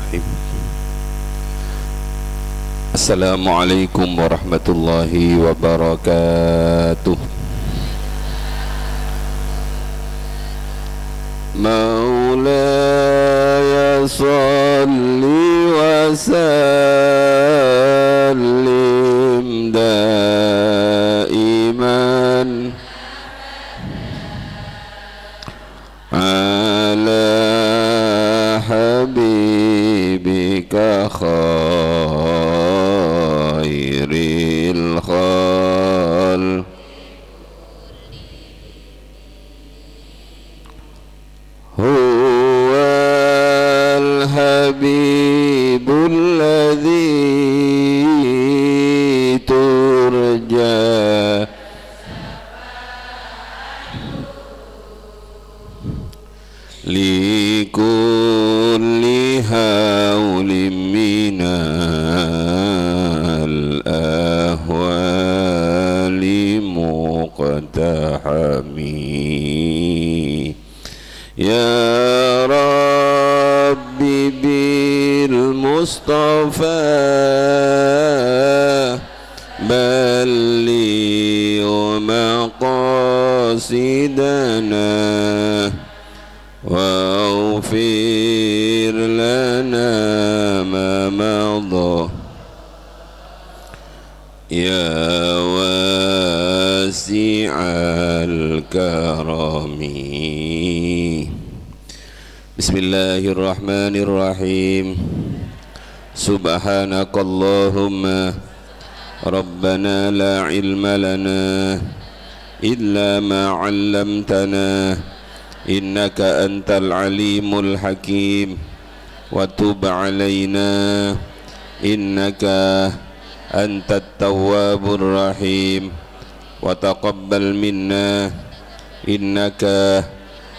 Bismillahirrahmanirrahim. Assalamualaikum warahmatullahi wabarakatuh. Maulaya salli wa sallim daiman ala habibika khairil khalq huwal habibul ladzi turja likulli hawlim minal ahwali muqtahami ya rabbi bil mustafa balli maqasidana waghfir lana ma madha ya wasi'al karami. Bismillahirrahmanirrahim. Subhanakallahumma rabbana la ilma lana illa ma 'allamtana innaka antal alimul hakim wa tub alaina innaka antat tawwabur rahim wa taqabbal minna innaka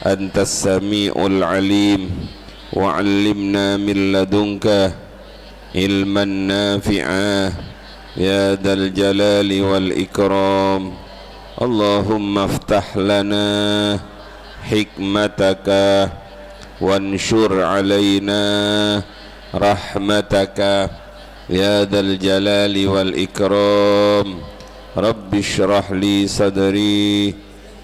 antas sami'ul alim wa 'allimna min ladunka ilman nafi'a ya dzal jalali wal ikram. Allahumma iftah lana hikmataka wanshur alaina rahmataka ya dzal jalali wal ikram. Rabbi shrah li sadri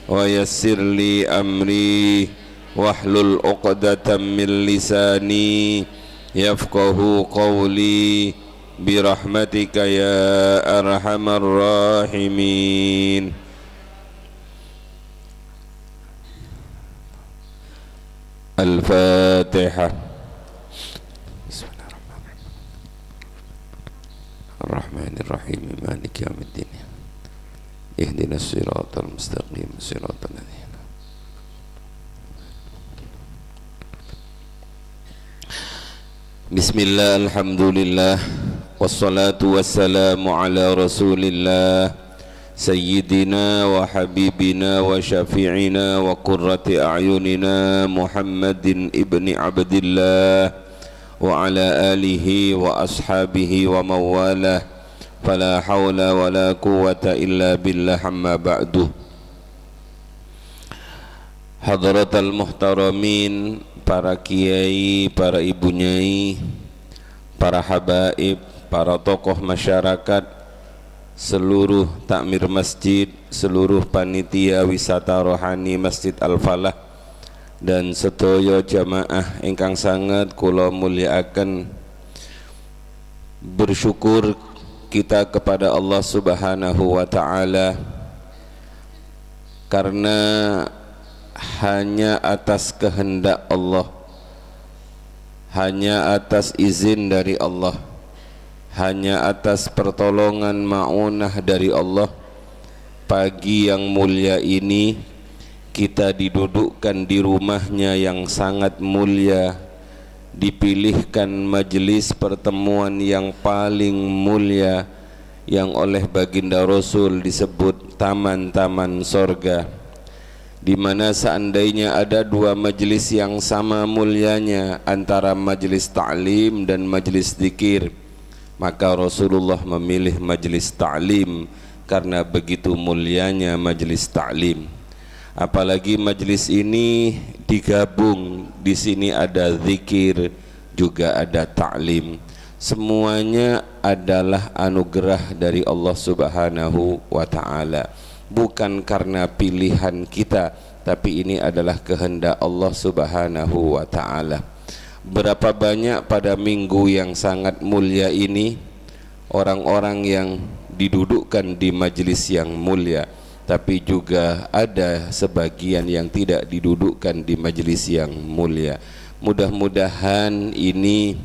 wa yassir li amri wahlul 'uqdatam min lisani yafqahu qawli birahmatika ya arhamar rahimin. Al-Fatihah. Bismillahirrahmanirrahim. Ar-Rahmanirrahim. Maliki yaumiddin. Ihdinas siratal mustaqim. Siratal ladzina. Bismillah, alhamdulillah. Wassalatu wassalamu ala Rasulillah Sayyidina wa habibina wa syafi'ina wa qurrati a'yunina Muhammadin ibni Abdillah wa ala alihi wa ashabihi wa mawalah fala hawla wa la quwwata illa billah amma ba'du. Hadratal muhtaramin, para kiai, para ibu nyai, para habaib, para tokoh masyarakat, seluruh takmir masjid, seluruh panitia wisata rohani Masjid Al-Falah dan sedaya jamaah ingkang sangat kula mulyakaken. Bersyukur kita kepada Allah Subhanahu wa taala karena hanya atas kehendak Allah, hanya atas izin dari Allah, hanya atas pertolongan ma'unah dari Allah, pagi yang mulia ini kita didudukkan di rumahnya yang sangat mulia, dipilihkan majelis pertemuan yang paling mulia yang oleh baginda Rasul disebut taman-taman sorga, di mana seandainya ada dua majelis yang sama mulianya antara majelis ta'lim dan majelis zikir, maka Rasulullah memilih majelis ta'lim karena begitu mulianya majelis ta'lim. Apalagi majelis ini digabung, di sini ada zikir, juga ada ta'lim. Semuanya adalah anugerah dari Allah Subhanahu wa ta'ala, bukan karena pilihan kita, tapi ini adalah kehendak Allah Subhanahu wa ta'ala. Berapa banyak pada minggu yang sangat mulia ini orang-orang yang didudukkan di majelis yang mulia, tapi juga ada sebagian yang tidak didudukkan di majelis yang mulia. Mudah-mudahan ini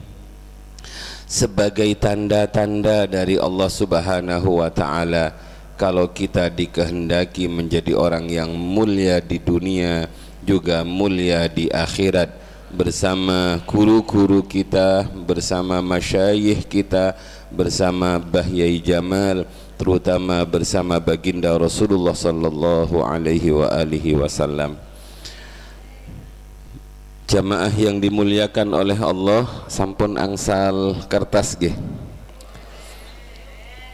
sebagai tanda-tanda dari Allah Subhanahu wa ta'ala, kalau kita dikehendaki menjadi orang yang mulia di dunia juga mulia di akhirat, bersama guru-guru kita, bersama masyayikh kita, bersama Bahyai Jamal, terutama bersama baginda Rasulullah sallallahu alaihi wa alihi wasallam. Jamaah yang dimuliakan oleh Allah, sampun angsal kertas nggih.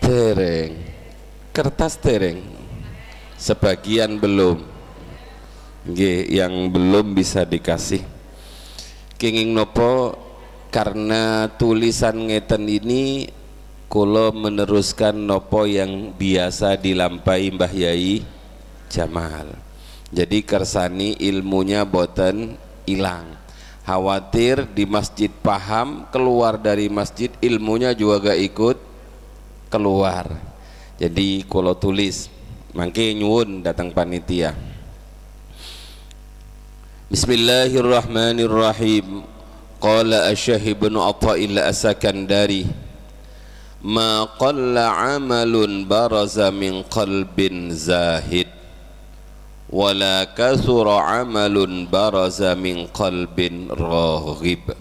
Tereng. Kertas tereng. Sebagian belum. Nggih, yang belum bisa dikasih. Kenging nopo, karena tulisan ngeten ini kula meneruskan nopo yang biasa dilampai Mbah Yai Jamal. Jadi kersani ilmunya boten hilang. Khawatir di masjid paham, keluar dari masjid ilmunya juga gak ikut keluar. Jadi kalau tulis mangke nyuwun datang panitia. Bismillahirrahmanirrahim. Qala Asy-Syaikh Ibnu Athaillah As-Sakandari, ma qalla amalun baraza min qalbin zahid wala kathura amalun baraza min qalbin raghib.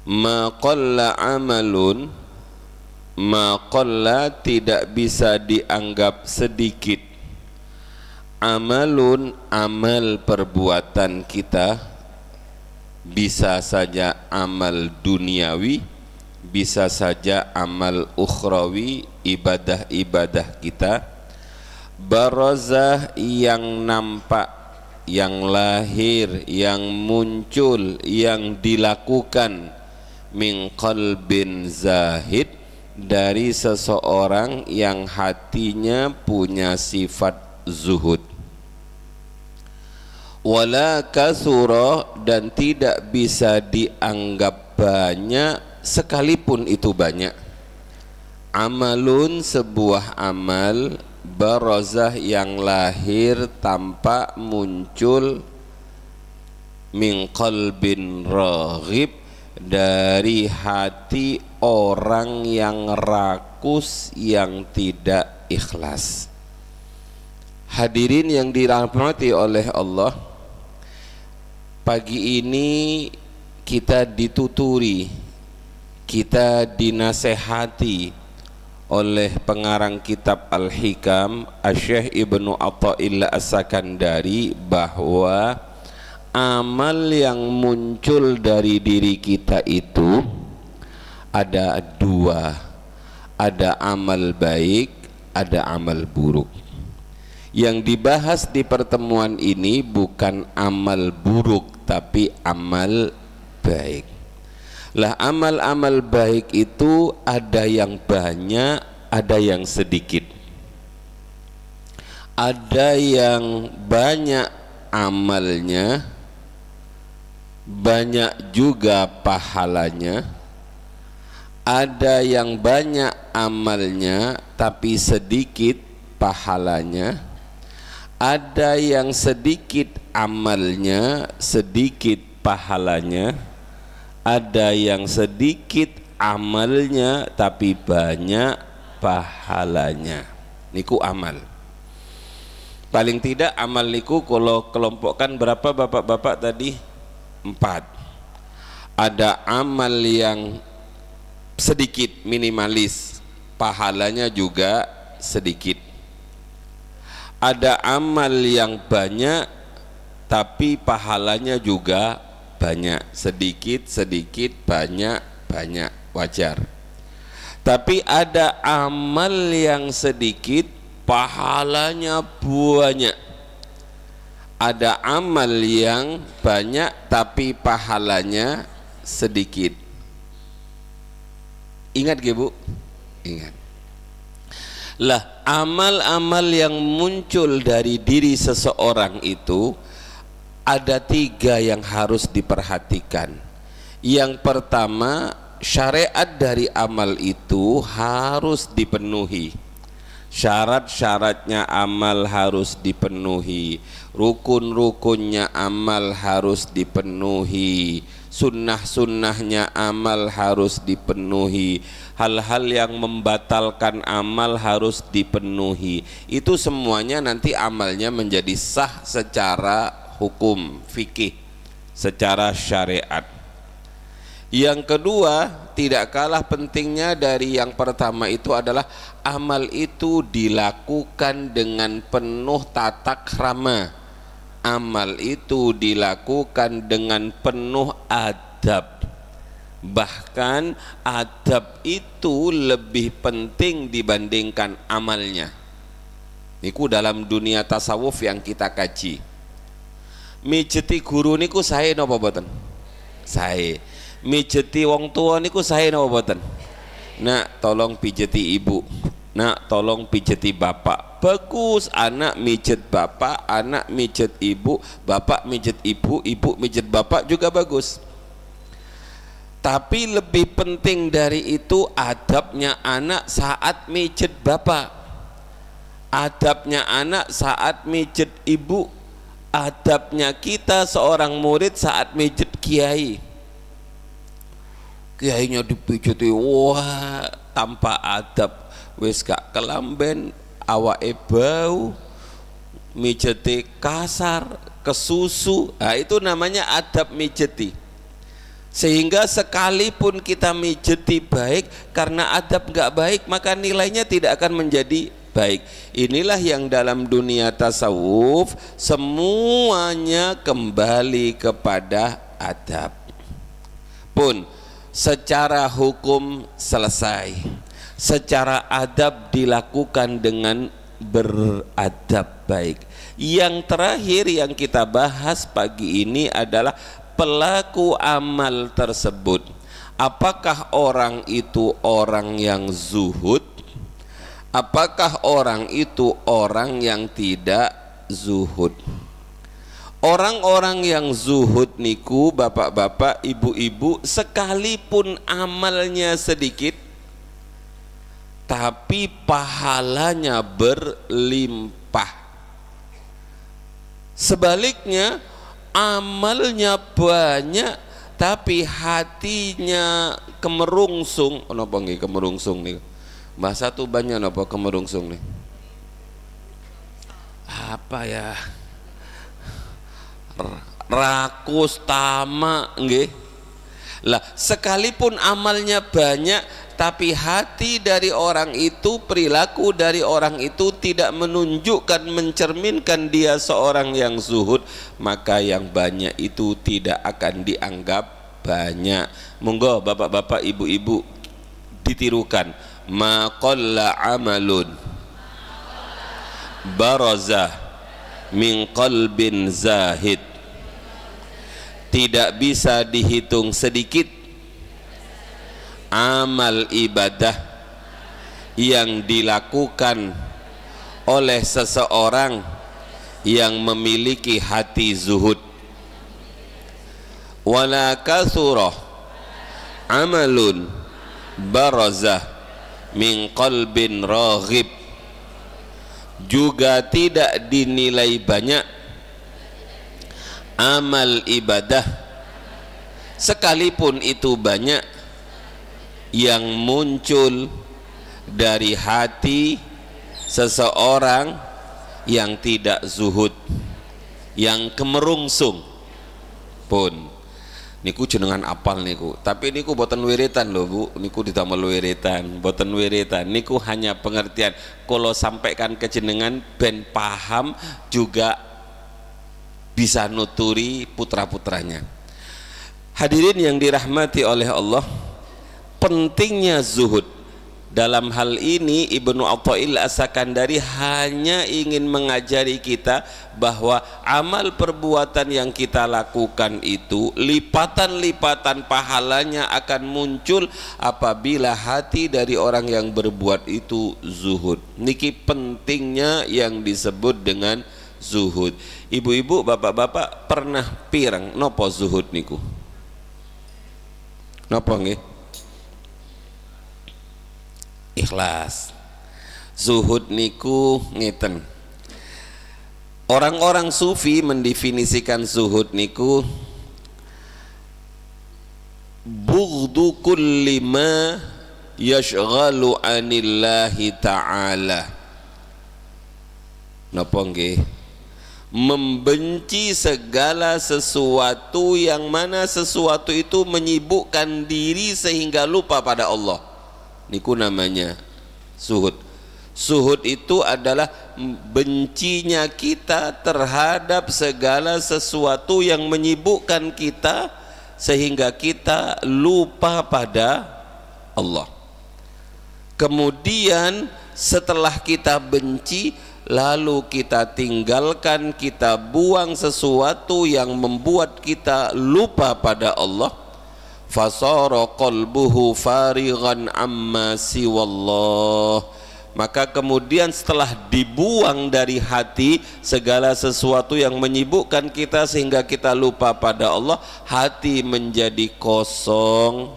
Ma qalla amalun, ma qalla tidak bisa dianggap sedikit, amalun amal perbuatan kita, bisa saja amal duniawi, bisa saja amal ukhrawi, ibadah-ibadah kita, barazah yang nampak, yang lahir, yang muncul, yang dilakukan, min qalbin zahid, dari seseorang yang hatinya punya sifat zuhud. Wala kasura, dan tidak bisa dianggap banyak sekalipun itu banyak. Amalun, sebuah amal, barazah yang lahir, tampak, muncul, min qalbin raghib, dari hati orang yang rakus, yang tidak ikhlas. Hadirin yang dirahmati oleh Allah, pagi ini kita dituturi, kita dinasehati oleh pengarang kitab Al-Hikam, Asy-Syaikh Ibnu Athaillah As-Sakandari, bahwa amal yang muncul dari diri kita itu ada dua, ada amal baik, ada amal buruk. Yang dibahas di pertemuan ini bukan amal buruk, tapi amal baik. Lah, amal-amal baik itu ada yang banyak, ada yang sedikit. Ada yang banyak amalnya, banyak juga pahalanya. Ada yang banyak amalnya tapi sedikit pahalanya. Ada yang sedikit amalnya, sedikit pahalanya. Ada yang sedikit amalnya tapi banyak pahalanya. Niku amal. Paling tidak amal niku kalau kelompokkan berapa bapak-bapak tadi? 4. Ada amal yang sedikit, minimalis, pahalanya juga sedikit. Ada amal yang banyak tapi pahalanya juga banyak, sedikit, banyak, wajar. Tapi ada amal yang sedikit, pahalanya banyak. Ada amal yang banyak tapi pahalanya sedikit. Ingat gak Bu? Ingat. Lah, amal-amal yang muncul dari diri seseorang itu ada 3 yang harus diperhatikan. Yang pertama, syariat dari amal itu harus dipenuhi. Syarat-syaratnya amal harus dipenuhi, rukun-rukunnya amal harus dipenuhi, sunnah-sunnahnya amal harus dipenuhi, hal-hal yang membatalkan amal harus dipenuhi. Itu semuanya nanti amalnya menjadi sah secara hukum fikih, secara syariat. Yang kedua, tidak kalah pentingnya dari yang pertama itu adalah amal itu dilakukan dengan penuh tata krama. Amal itu dilakukan dengan penuh adab. Bahkan adab itu lebih penting dibandingkan amalnya. Niku dalam dunia tasawuf yang kita kaji. Mijeti guru niku sae napa boten? Sae. Mijeti wong tua niku sae napa boten? Nak tolong pijeti ibu, nak tolong pijeti bapak. Bagus, anak mijet bapak, anak mijet ibu, bapak mijet ibu, ibu mijet bapak juga bagus. Tapi lebih penting dari itu adabnya anak saat mijet bapak, adabnya anak saat mijet ibu, adabnya kita seorang murid saat mijet kiai. Kiainya dipijeti, wah tanpa adab, wis gak kelamben, awake bau, mijeti kasar, kesusu. Nah, itu namanya adab mijeti. Sehingga sekalipun kita mijeti baik, karena adab gak baik maka nilainya tidak akan menjadi baik. Inilah yang dalam dunia tasawuf semuanya kembali kepada adab. Pun secara hukum selesai, secara adab dilakukan dengan beradab baik. Yang terakhir yang kita bahas pagi ini adalah pelaku amal tersebut. Apakah orang itu orang yang zuhud? Apakah orang itu orang yang tidak zuhud? Orang-orang yang zuhud niku, bapak-bapak, ibu-ibu, sekalipun amalnya sedikit tapi pahalanya berlimpah. Sebaliknya, amalnya banyak tapi hatinya kemerungsung. Napa nggih kemerungsung nih? Bahasa tuh banyak napa kemerungsung nih? Apa ya? Rakus tamak nggih. Lah, sekalipun amalnya banyak tapi hati dari orang itu, perilaku dari orang itu tidak menunjukkan, mencerminkan dia seorang yang zuhud, maka yang banyak itu tidak akan dianggap banyak. Monggo bapak-bapak, ibu-ibu ditirukan. Ma qalla amalun barazah min qalbin zahid. Tidak bisa dihitung sedikit amal ibadah yang dilakukan oleh seseorang yang memiliki hati zuhud. Wala kathura amalun barazah min qalbin raghib. Juga tidak dinilai banyak amal ibadah sekalipun itu banyak yang muncul dari hati seseorang yang tidak zuhud, yang kemerungsung. Pun niku jenengan apal niku, tapi niku boten wiritan lho Bu, niku ditamel wiritan, boten wiritan, niku hanya pengertian. Kalau sampaikan ke jenengan ben paham juga bisa nuturi putra-putranya. Hadirin yang dirahmati oleh Allah, pentingnya zuhud, Dalam hal ini Ibnu Athaillah As-Sakandari hanya ingin mengajari kita bahwa amal perbuatan yang kita lakukan itu lipatan-lipatan pahalanya akan muncul apabila hati dari orang yang berbuat itu zuhud. Niki pentingnya yang disebut dengan zuhud. Ibu-ibu, bapak-bapak pernah pirang nopo zuhud niku? Nopo nggih? Ikhlas. Zuhud niku ngeten. Orang-orang sufi mendefinisikan zuhud niku bughdu kulli ma yashghalu anillahi ta'ala. Napa nggih? Membenci segala sesuatu yang mana sesuatu itu menyibukkan diri sehingga lupa pada Allah. Niku namanya zuhud. Zuhud itu adalah bencinya kita terhadap segala sesuatu yang menyibukkan kita sehingga kita lupa pada Allah. Kemudian setelah kita benci, lalu kita tinggalkan, kita buang sesuatu yang membuat kita lupa pada Allah. Fasara qalbuhu farighan amma siwallah. Maka kemudian setelah dibuang dari hati segala sesuatu yang menyibukkan kita sehingga kita lupa pada Allah, hati menjadi kosong.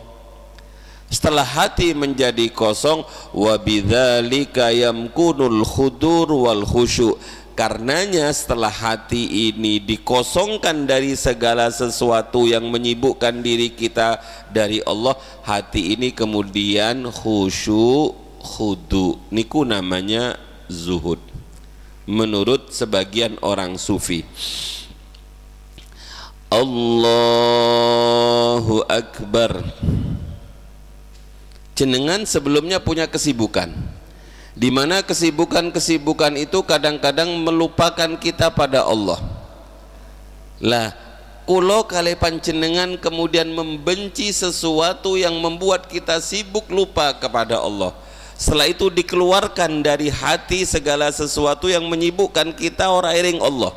Setelah hati menjadi kosong, wa bidzalika yamkunul khudur wal khusyu'. Karenanya setelah hati ini dikosongkan dari segala sesuatu yang menyibukkan diri kita dari Allah, hati ini kemudian khusyuk, khudu. Niku namanya zuhud menurut sebagian orang sufi. Allahu Akbar. Jenengan sebelumnya punya kesibukan, di mana kesibukan-kesibukan itu kadang-kadang melupakan kita pada Allah. Lah, kulo kali panjenengan kemudian membenci sesuatu yang membuat kita sibuk lupa kepada Allah. Setelah itu dikeluarkan dari hati segala sesuatu yang menyibukkan kita ora iring Allah.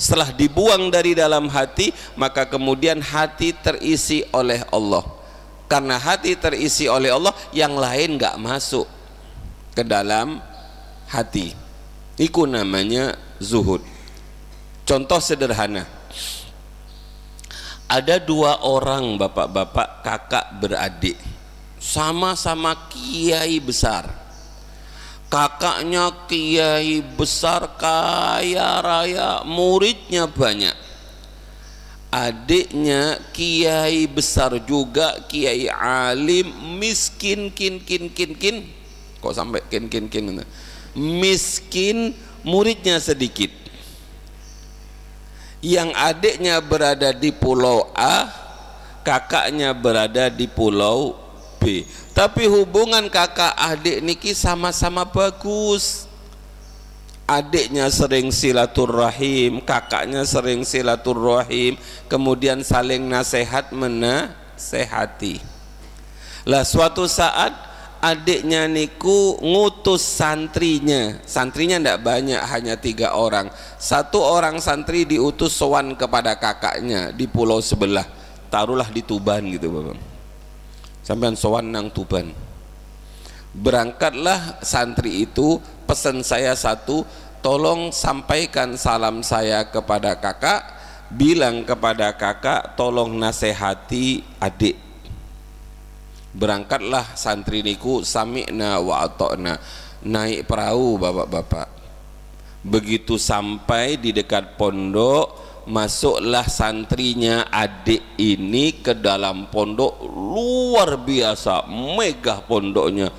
Setelah dibuang dari dalam hati, maka kemudian hati terisi oleh Allah. Karena hati terisi oleh Allah, yang lain nggak masuk ke dalam hati. Itu namanya zuhud. Contoh sederhana, ada dua orang bapak-bapak kakak beradik, sama-sama kiai besar. Kakaknya kiai besar kaya raya, muridnya banyak. Adiknya kiai besar juga, kiai alim, miskin kin. Kok sampai kin miskin, muridnya sedikit. Yang adiknya berada di pulau A, kakaknya berada di pulau B. Tapi hubungan kakak adik niki sama-sama bagus. Adiknya sering silaturahim, kakaknya sering silaturahim, kemudian saling nasihat menasehati. Lah suatu saat adiknya niku ngutus santrinya ndak banyak, hanya 3 orang. 1 orang santri diutus sowan kepada kakaknya di pulau sebelah, taruhlah di Tuban gitu bapak, sampean sowan nang Tuban. Berangkatlah santri itu, pesan saya 1, tolong sampaikan salam saya kepada kakak, bilang kepada kakak tolong nasihati adik. Berangkatlah santri niku, sami'na wa ata'na, naik perahu bapak-bapak. Begitu sampai di dekat pondok, masuklah santrinya adik ini ke dalam pondok. Luar biasa megah pondoknya,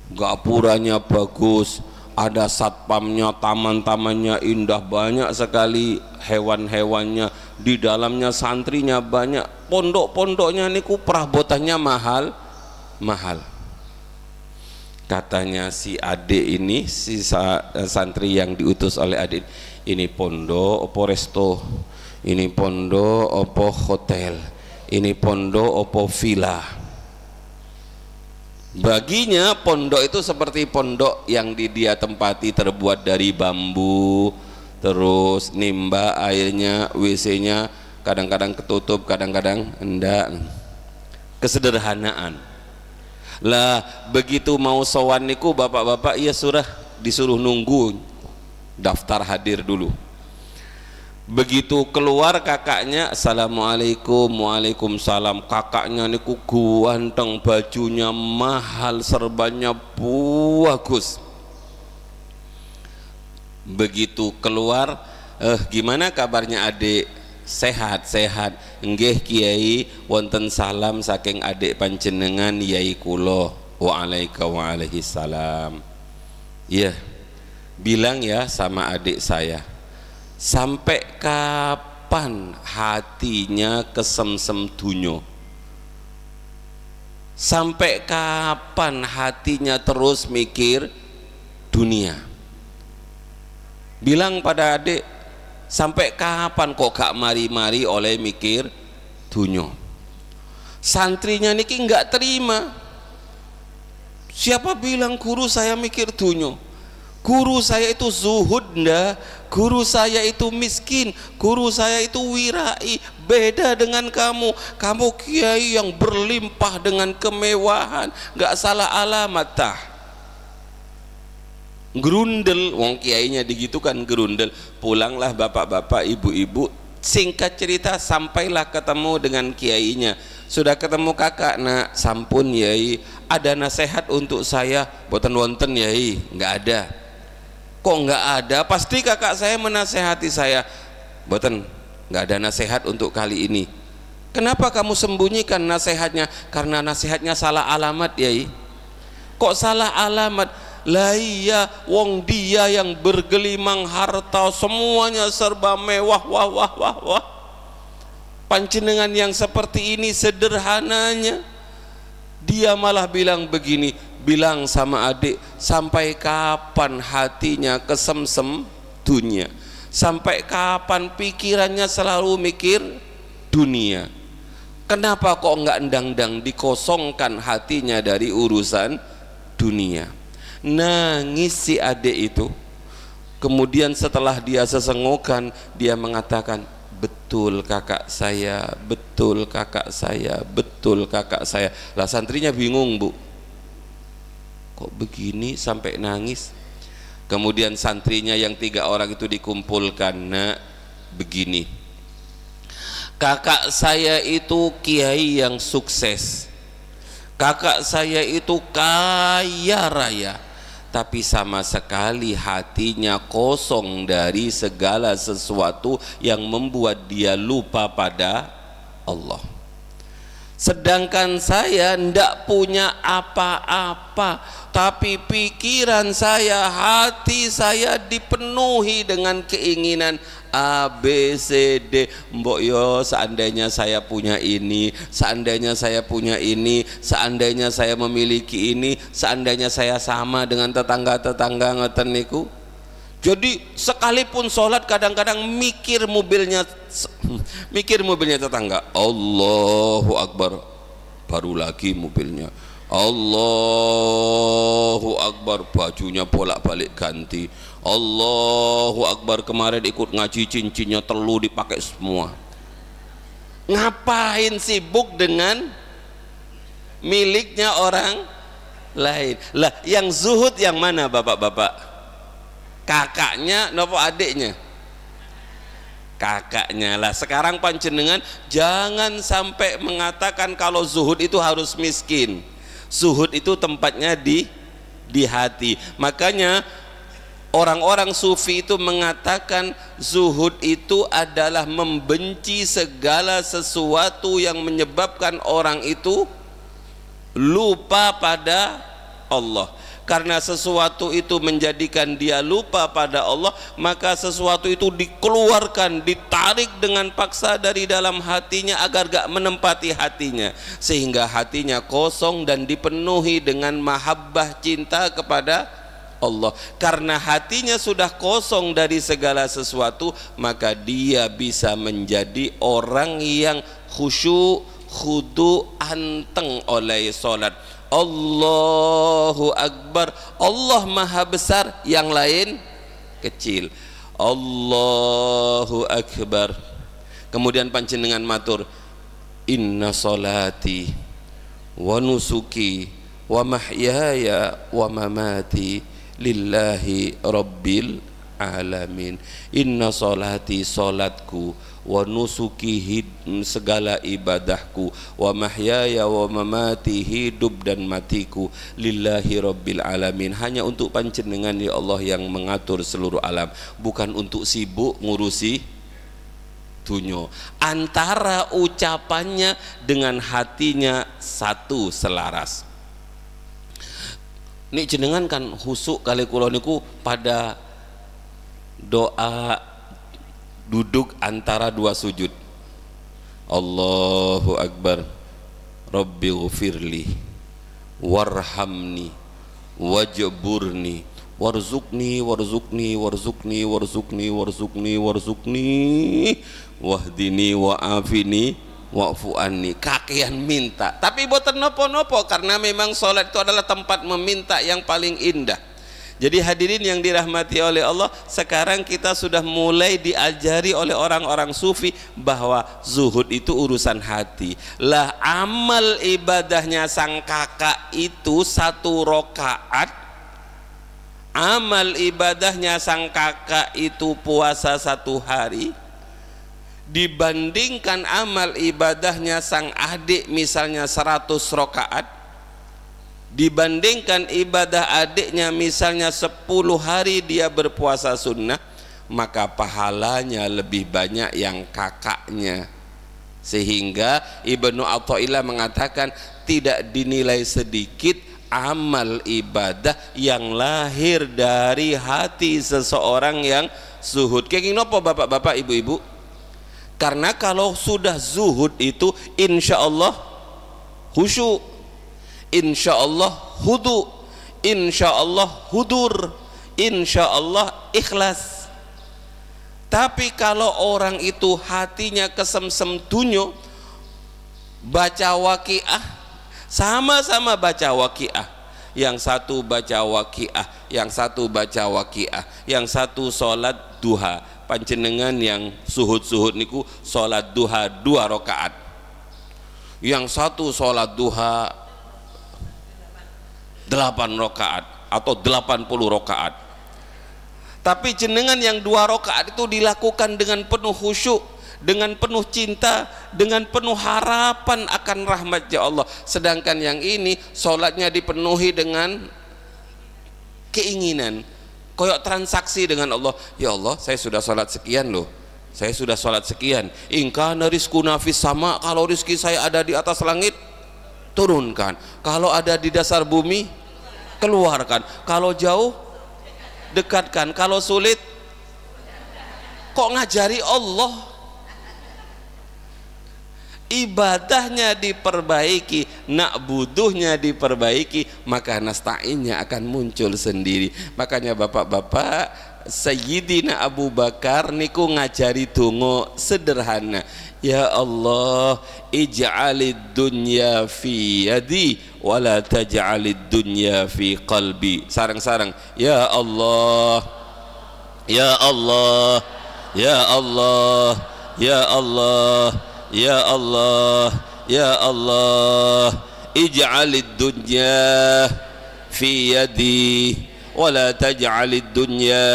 gapuranya bagus, ada satpamnya, taman-tamannya indah, banyak sekali hewan-hewannya, di dalamnya santrinya banyak. Pondok-pondoknya niku perabotannya mahal. Katanya si adik ini, si santri yang diutus oleh adik, ini pondok opo resto, ini pondok opo hotel, ini pondok opo villa. Baginya pondok itu seperti pondok yang dia tempati, terbuat dari bambu, terus nimba airnya, WC-nya kadang-kadang ketutup, kadang-kadang enggak. Kesederhanaan. Lah begitu mau sowan niku bapak-bapak iya disuruh nunggu daftar hadir dulu. Begitu keluar kakaknya, assalamualaikum, waalaikumsalam. Kakaknya niku ganteng, bajunya mahal, serbannya bagus. Begitu keluar, gimana kabarnya adik? Sehat, sehat. Nggih Kiai, wonten salam saking adik panjenengan Yai kula. Waalaikumsalam. Iya, bilang ya sama adik saya, sampai kapan hatinya kesemsem dunyo? Sampai kapan hatinya terus mikir dunia? Bilang pada adik, sampai kapan kok gak mari-mari oleh mikir dunyo? Santrinya niki nggak terima. Siapa bilang guru saya mikir dunyo? Guru saya itu zuhud ndak, guru saya itu miskin, guru saya itu wirai. Beda dengan kamu, kamu kiai yang berlimpah dengan kemewahan, nggak salah alamat tah. Gerundel, wong kiainya digitukan gerundel. Pulanglah bapak-bapak, ibu-ibu, singkat cerita sampailah ketemu dengan kiainya. Sudah ketemu kakak, nak sampun Yai, ada nasihat untuk saya? Boten wonten Yai, nggak ada. Kok nggak ada? Pasti kakak saya menasehati saya. Boten, nggak ada nasihat untuk kali ini. Kenapa kamu sembunyikan nasihatnya? Karena nasihatnya salah alamat Yai. Kok salah alamat? Lah iya, wong dia yang bergelimang harta, semuanya serba mewah, wah wah wah wah. Panjenengan yang seperti ini sederhananya, dia malah bilang begini. Bilang sama adik, sampai kapan hatinya kesemsem dunia? Sampai kapan pikirannya selalu mikir dunia? Kenapa kok enggak endang-endang dikosongkan hatinya dari urusan dunia? Nangis si adik itu. Kemudian setelah dia sesengokan, dia mengatakan, betul kakak saya, betul kakak saya, betul kakak saya. Lah santrinya bingung, Bu, kok begini sampai nangis? Kemudian santrinya yang 3 orang itu dikumpulkan. Nak, begini, kakak saya itu kiai yang sukses, kakak saya itu kaya raya, tapi sama sekali hatinya kosong dari segala sesuatu yang membuat dia lupa pada Allah. Sedangkan saya ndak punya apa-apa, tapi pikiran saya, hati saya dipenuhi dengan keinginan A, B, C, D. Mbok yo, seandainya saya punya ini, seandainya saya punya ini, seandainya saya memiliki ini, seandainya saya sama dengan tetangga-tetangga ngoten niku. Jadi sekalipun sholat kadang-kadang mikir mobilnya tetangga. Allahu Akbar, baru lagi mobilnya. Allahu Akbar, bajunya bolak-balik ganti. Allahu Akbar, kemarin ikut ngaji cincinnya telu dipakai semua. Ngapain sibuk dengan miliknya orang lain? Lah yang zuhud yang mana bapak-bapak? Kakaknya nopo adiknya? Kakaknya. Lah sekarang panjenengan jangan sampai mengatakan kalau zuhud itu harus miskin. Zuhud itu tempatnya di hati. Makanya orang-orang sufi itu mengatakan zuhud itu adalah membenci segala sesuatu yang menyebabkan orang itu lupa pada Allah. Karena sesuatu itu menjadikan dia lupa pada Allah, maka sesuatu itu dikeluarkan, ditarik dengan paksa dari dalam hatinya agar gak menempati hatinya, sehingga hatinya kosong dan dipenuhi dengan mahabbah, cinta kepada Allah. Karena hatinya sudah kosong dari segala sesuatu, maka dia bisa menjadi orang yang khusyuk, khudu anteng oleh solat. Allahu Akbar, Allah maha besar, yang lain kecil. Allahu Akbar. Kemudian panjenengan matur, inna solati wa nusuki wa mahyaya wa mamati lillahi rabbil alamin. Inna solati, solatku, wa nusuki, segala ibadahku, wa mahyaya wa mamati, hidup dan matiku, lillahi rabbil alamin, hanya untuk panjenengan ya Allah yang mengatur seluruh alam, bukan untuk sibuk ngurusi dunya. Antara ucapannya dengan hatinya satu selaras. Nik jenengan kan husuk kali kula niku pada doa duduk antara dua sujud. Allahu Akbar, Rabbi ghfirli warhamni wajburni warzuqni warzuqni warzuqni warzuqni warzuqni warzuqni wahdini wa'afini wa'fu anni. Kakean minta, tapi boten nopo-nopo, karena memang sholat itu adalah tempat meminta yang paling indah. Jadi hadirin yang dirahmati oleh Allah, sekarang kita sudah mulai diajari oleh orang-orang sufi bahwa zuhud itu urusan hati. Lah amal ibadahnya sang kakak itu 1 rakaat, amal ibadahnya sang kakak itu puasa 1 hari, dibandingkan amal ibadahnya sang adik misalnya 100 rakaat, dibandingkan ibadah adiknya misalnya 10 hari dia berpuasa sunnah, maka pahalanya lebih banyak yang kakaknya. Sehingga Ibnu Athaillah mengatakan tidak dinilai sedikit amal ibadah yang lahir dari hati seseorang yang zuhud. Kayak nopo bapak-bapak, ibu-ibu? Karena kalau sudah zuhud itu insya Allah khusyuk, insya Allah hudu, insya Allah hudur, insya Allah ikhlas. Tapi kalau orang itu hatinya kesemsem dunyo, baca waqiah, sama-sama baca waqiah, yang satu baca waqiah, yang satu baca waqiah, yang satu sholat duha. Panjenengan yang suhud-suhud niku sholat duha 2 rakaat, yang satu sholat duha 8 rakaat atau 80 rakaat. Tapi jenengan yang 2 rakaat itu dilakukan dengan penuh khusyuk, dengan penuh cinta, dengan penuh harapan akan rahmat ya Allah. Sedangkan yang ini sholatnya dipenuhi dengan keinginan, koyok transaksi dengan Allah. Ya Allah, saya sudah sholat sekian loh, saya sudah sholat sekian. Ingkana rizquna fis sama, kalau rizki saya ada di atas langit, turunkan. Kalau ada di dasar bumi, keluarkan. Kalau jauh, dekatkan. Kalau sulit, kok ngajari Allah? Ibadahnya diperbaiki, na'buduhnya diperbaiki, maka nasta'innya akan muncul sendiri. Makanya bapak-bapak, Sayyidina Abu Bakar niku ngajari donga sederhana. Ya Allah, ij'alid dunya fi yadi wa la taj'alid dunya fi qalbi. Sarang-sarang, ya Allah, ya Allah, ya Allah, ya Allah, ya Allah, ya Allah, ij'alid dunya fi yadi wa la taj'alid dunya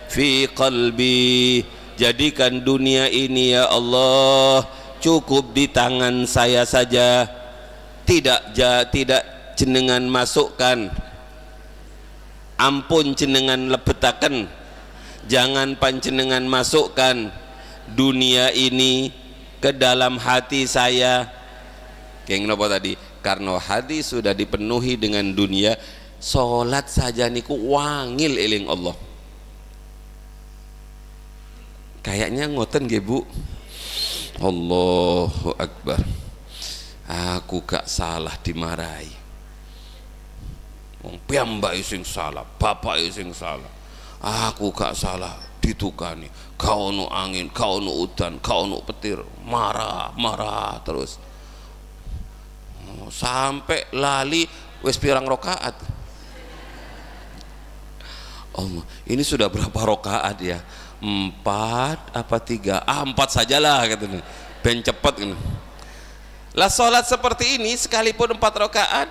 fi qalbi. Jadikan dunia ini ya Allah cukup di tangan saya saja, tidak jenengan masukkan, ampun jenengan lebetaken, jangan panjenengan masukkan dunia ini ke dalam hati saya. Kayak napa tadi? Karena hati sudah dipenuhi dengan dunia, salat saja niku wangil eling Allah. Kayaknya ngoten nggih Bu. Allahu Akbar. Aku gak salah dimarahi. Wong piyambak sing salah, bapak sing salah. Aku gak salah ditukani. Kau nu angin, kau nu udan, kau nu petir, marah terus. sampai lali wis pirang rakaat. Allah, ini sudah berapa rakaat ya? 4 apa 3? 4 sajalah katanya. Ben cepet gitu. Lah sholat seperti ini sekalipun 4 rakaat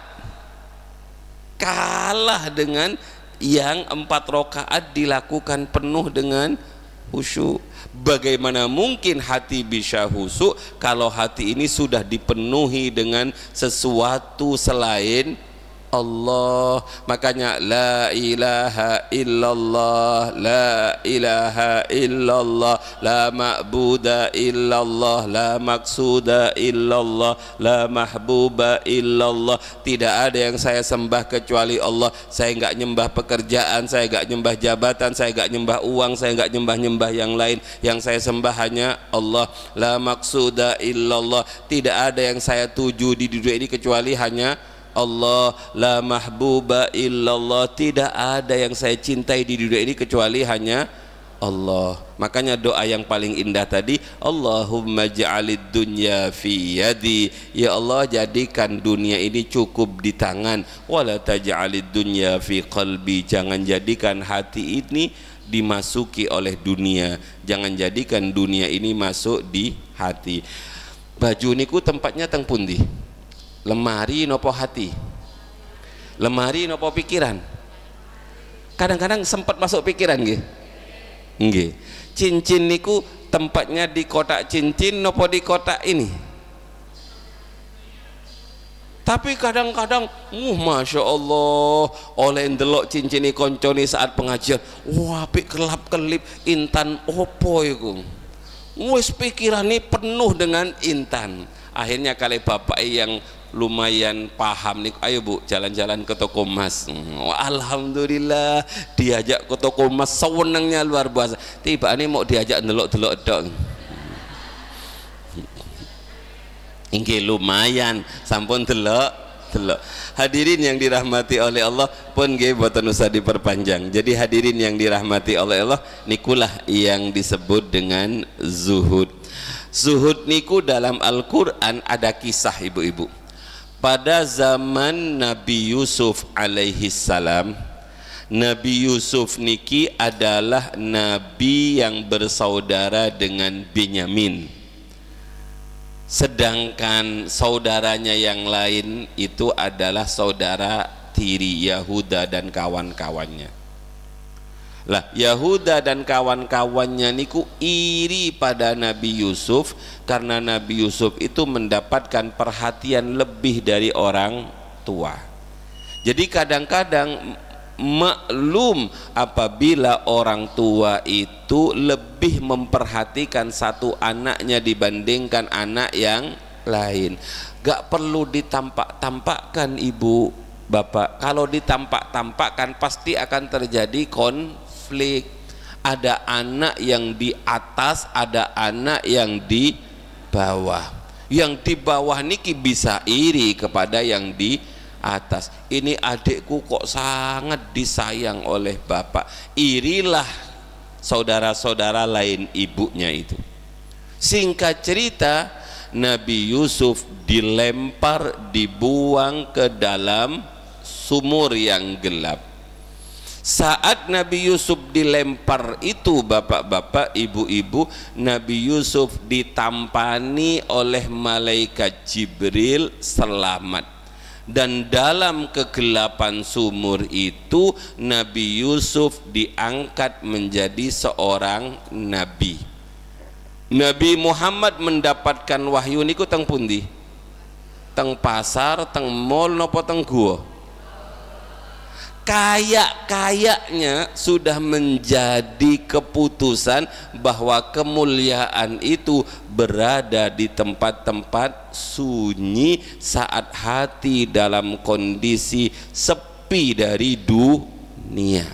kalah dengan yang 4 rakaat dilakukan penuh dengan khusyuk. Bagaimana mungkin hati bisa khusyuk kalau hati ini sudah dipenuhi dengan sesuatu selain Allah? Makanya la ilaha illallah, la ilaha illallah, la ma'buda illallah, la maksuda illallah, la mahbuba illallah. Tidak ada yang saya sembah kecuali Allah. Saya enggak nyembah pekerjaan, saya enggak nyembah jabatan, saya enggak nyembah uang, saya enggak nyembah yang lain. Yang saya sembah hanya Allah. La maksuda illallah. Tidak ada yang saya tuju di dunia ini kecuali hanya Allah. La mahbuba illallah. Tidak ada yang saya cintai di dunia ini kecuali hanya Allah. Makanya doa yang paling indah tadi, Allahumma ja'alid dunya fi yadi. Ya Allah, jadikan dunia ini cukup di tangan. Wala taj'alid dunya fi qalbi. Jangan jadikan hati ini dimasuki oleh dunia. Jangan jadikan dunia ini masuk di hati. Baju niku tempatnya teng pundi? Lemari nopo hati? Lemari nopo pikiran? Kadang-kadang sempat masuk pikiran nggih. Nggih. Cincin niku tempatnya di kotak cincin nopo di kotak ini? Tapi kadang-kadang Masya Allah, oleh ndelok cincin konconi saat pengajian, wah apik kelap-kelip, intan opo iku. Wis pikirane penuh dengan intan. Akhirnya kali bapak yang lumayan paham nih, ayo bu jalan-jalan ke toko emas. Alhamdulillah diajak ke toko emas, sewenangnya luar biasa. Tiba ini mau diajak ndelok-delok dong. Inggih lumayan sampun delok. Hadirin yang dirahmati oleh Allah, pun nggih boten usah diperpanjang. Jadi hadirin yang dirahmati oleh Allah, nikulah yang disebut dengan zuhud. Zuhud niku dalam Al-Qur'an ada kisah ibu-ibu. Pada zaman Nabi Yusuf alaihi salam, Nabi Yusuf niki adalah nabi yang bersaudara dengan Benyamin. Sedangkan saudaranya yang lain itu adalah saudara tiri, Yahuda dan kawan-kawannya. Lah Yahuda dan kawan-kawannya niku iri pada Nabi Yusuf karena Nabi Yusuf itu mendapatkan perhatian lebih dari orang tua. Jadi kadang-kadang maklum apabila orang tua itu lebih memperhatikan satu anaknya dibandingkan anak yang lain. Gak perlu ditampak-tampakkan ibu bapak. Kalau ditampak-tampakkan pasti akan terjadi konflik. Ada anak yang di atas, ada anak yang di bawah. Yang di bawah niki bisa iri kepada yang di atas. Ini adikku kok sangat disayang oleh bapak. Irilah saudara-saudara lain ibunya itu. Singkat cerita, Nabi Yusuf dilempar, dibuang ke dalam sumur yang gelap. Saat Nabi Yusuf dilempar itu bapak-bapak, ibu-ibu, Nabi Yusuf ditampani oleh malaikat Jibril selamat. Dan dalam kegelapan sumur itu Nabi Yusuf diangkat menjadi seorang nabi. Nabi Muhammad mendapatkan wahyu niku teng pundi? Teng pasar, teng mall napa teng gua? Kayak-kayaknya sudah menjadi keputusan bahwa kemuliaan itu berada di tempat-tempat sunyi saat hati dalam kondisi sepi dari dunia.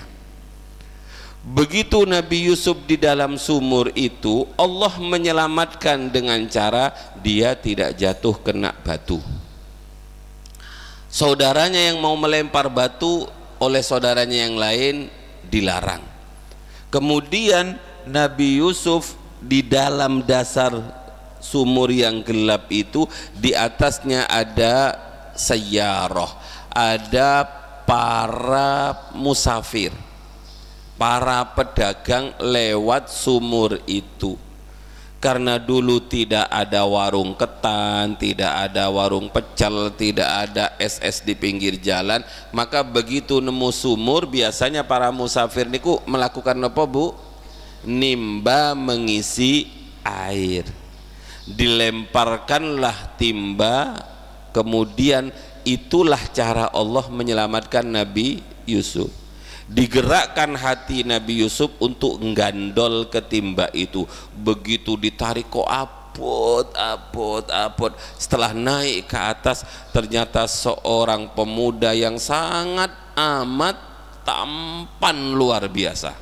Begitu Nabi Yusuf di dalam sumur itu, Allah menyelamatkan dengan cara dia tidak jatuh kena batu. Saudaranya yang mau melempar batu oleh saudaranya yang lain dilarang. Kemudian Nabi Yusuf di dalam dasar sumur yang gelap itu, di atasnya ada sayyarah, ada para musafir, para pedagang lewat sumur itu. Karena dulu tidak ada warung ketan, tidak ada warung pecel, tidak ada SS di pinggir jalan, maka begitu nemu sumur biasanya para musafir niku melakukan apa Bu? Nimba mengisi air. Dilemparkanlah timba, kemudian itulah cara Allah menyelamatkan Nabi Yusuf. Digerakkan hati Nabi Yusuf untuk menggandol ke timba itu. Begitu ditarik kok apot. Setelah naik ke atas, ternyata seorang pemuda yang sangat amat tampan luar biasa.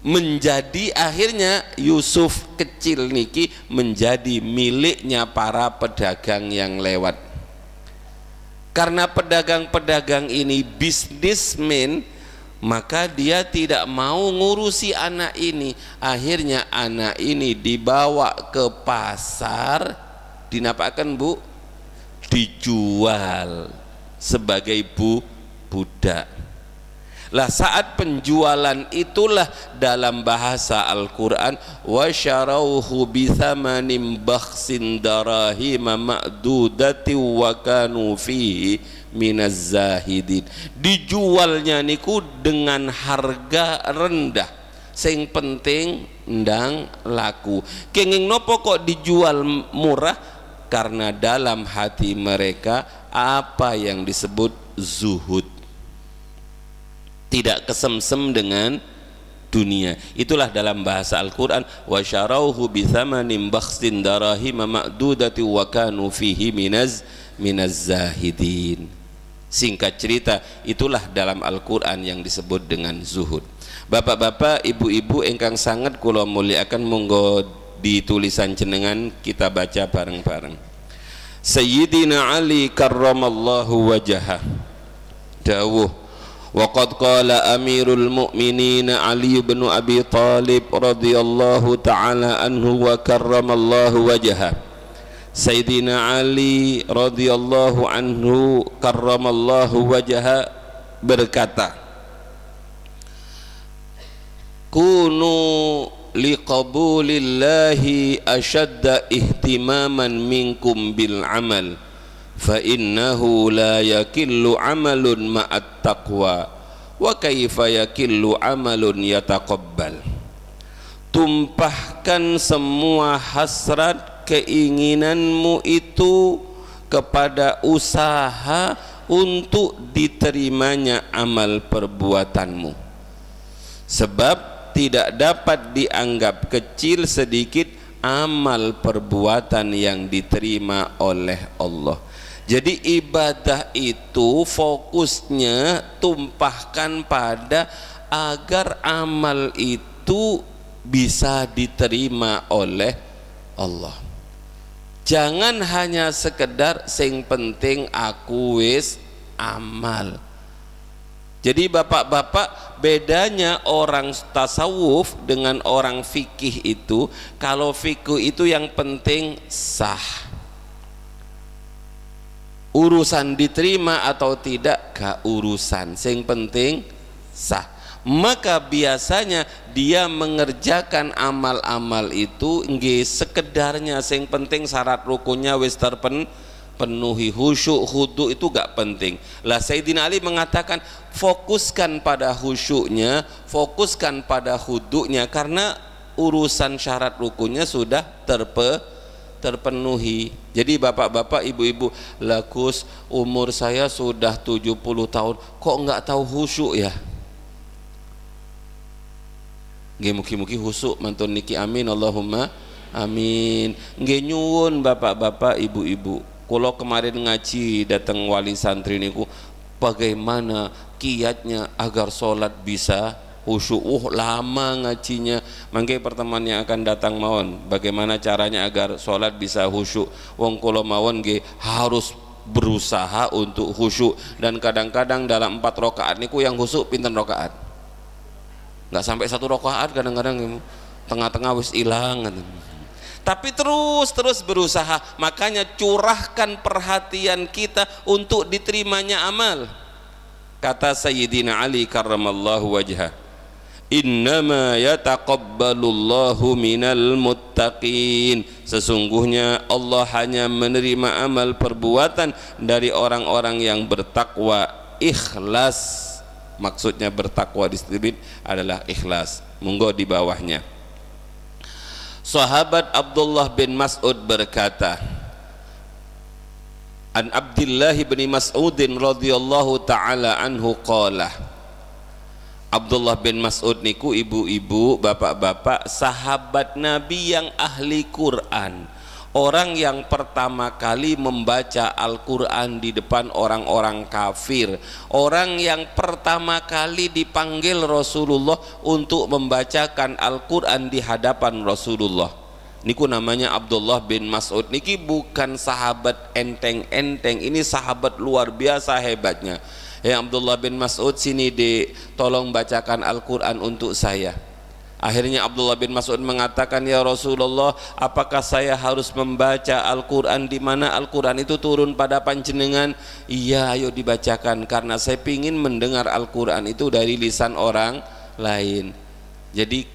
Menjadi akhirnya Yusuf kecil niki menjadi miliknya para pedagang yang lewat. Karena pedagang-pedagang ini bisnismen, maka dia tidak mau ngurusi anak ini. Akhirnya anak ini dibawa ke pasar, dinapakan Bu? Dijual sebagai budak. Lah saat penjualan itulah dalam bahasa Al-Quran wasyarauhu bithamanin bakhsin darahima ma'dudati wa kanu fihi minaz zahidin. Dijualnya niku dengan harga rendah, sing penting ndang laku. Kenging nopo kok dijual murah? Karena dalam hati mereka apa yang disebut zuhud, tidak kesemsem dengan dunia. Itulah dalam bahasa Al-Quran wasyarauhu bithamanin bakhsin darahima ma'dudati wa kanu fihi minaz zahidin. Singkat cerita, itulah dalam Al-Quran yang disebut dengan zuhud. Bapak-bapak, ibu-ibu ingkang sangat kula muliakan, monggo di tulisan jenengan kita baca bareng-bareng. Sayyidina Ali karramallahu wajhah dawuh, وقد قال أمير المؤمنين علي بن أبي طالب رضي الله تعالى عنه وكرم الله وجهه. Sayyidina Ali radhiyallahu anhu karramallahu wajha berkata, kunu liqabulillahi ashadda ihtimaman minkum bil amal fa innahu la yakillu amalun ma'at taqwa wa kaifa yakillu amalun yataqabbal. Tumpahkan semua hasrat keinginanmu itu kepada usaha untuk diterimanya amal perbuatanmu, sebab tidak dapat dianggap kecil sedikit amal perbuatan yang diterima oleh Allah. Jadi ibadah itu fokusnya tumpahkan pada agar amal itu bisa diterima oleh Allah. Jangan hanya sekedar sing penting aku wis amal. Jadi bapak-bapak, bedanya orang tasawuf dengan orang fikih itu, kalau fikih itu yang penting sah, urusan diterima atau tidak gak urusan, yang penting sah. Maka biasanya dia mengerjakan amal-amal itu nggih sekedarnya, yang penting syarat rukunnya wis terpenuhi, khusyuk khudu itu gak penting. Lah Sayyidina Ali mengatakan fokuskan pada khusyuknya, fokuskan pada khudunya, karena urusan syarat rukunnya sudah terpenuhi. Jadi bapak-bapak, ibu-ibu, lakus umur saya sudah 70 tahun kok nggak tahu khusyuk ya? Nggih mugi-mugi khusyuk mantun niki, amin Allahumma amin. Nggih nyuwun bapak-bapak, ibu-ibu, kula kemarin ngaji datang wali santri niku, bagaimana kiatnya agar sholat bisa khusyuk. Lama ngajinya, mangke pertemuan yang akan datang mawon bagaimana caranya agar sholat bisa khusyuk. Wong kula mawon nggih harus berusaha untuk khusyuk, dan kadang-kadang dalam 4 rakaat niku yang khusyuk pinten rakaat? Nggak sampai 1 rakaat, kadang-kadang tengah-tengah wis ilang. tapi terus berusaha. Makanya curahkan perhatian kita untuk diterimanya amal. Kata Sayyidina Ali karramallahu wajhah, innama yataqabbalullahu minal muttaqin, sesungguhnya Allah hanya menerima amal perbuatan dari orang-orang yang bertakwa ikhlas. Maksudnya bertakwa di sini adalah ikhlas. Monggo di bawahnya. Sahabat Abdullah bin Mas'ud berkata, An Abdullah bin Mas'udin radhiyallahu taala anhu qala, Abdullah bin Mas'ud niku ibu-ibu, bapak-bapak, sahabat Nabi yang ahli Quran, orang yang pertama kali membaca Al-Quran di depan orang-orang kafir, orang yang pertama kali dipanggil Rasulullah untuk membacakan Al-Quran di hadapan Rasulullah. Niku namanya Abdullah bin Mas'ud. Niki bukan sahabat enteng-enteng, ini sahabat luar biasa hebatnya. Ya Abdullah bin Mas'ud, sini tolong bacakan Al-Quran untuk saya. Akhirnya Abdullah bin Mas'ud mengatakan, ya Rasulullah, apakah saya harus membaca Al-Quran di mana Al-Quran itu turun pada panjenengan? Iya, ayo dibacakan, karena saya ingin mendengar Al-Quran itu dari lisan orang lain. Jadi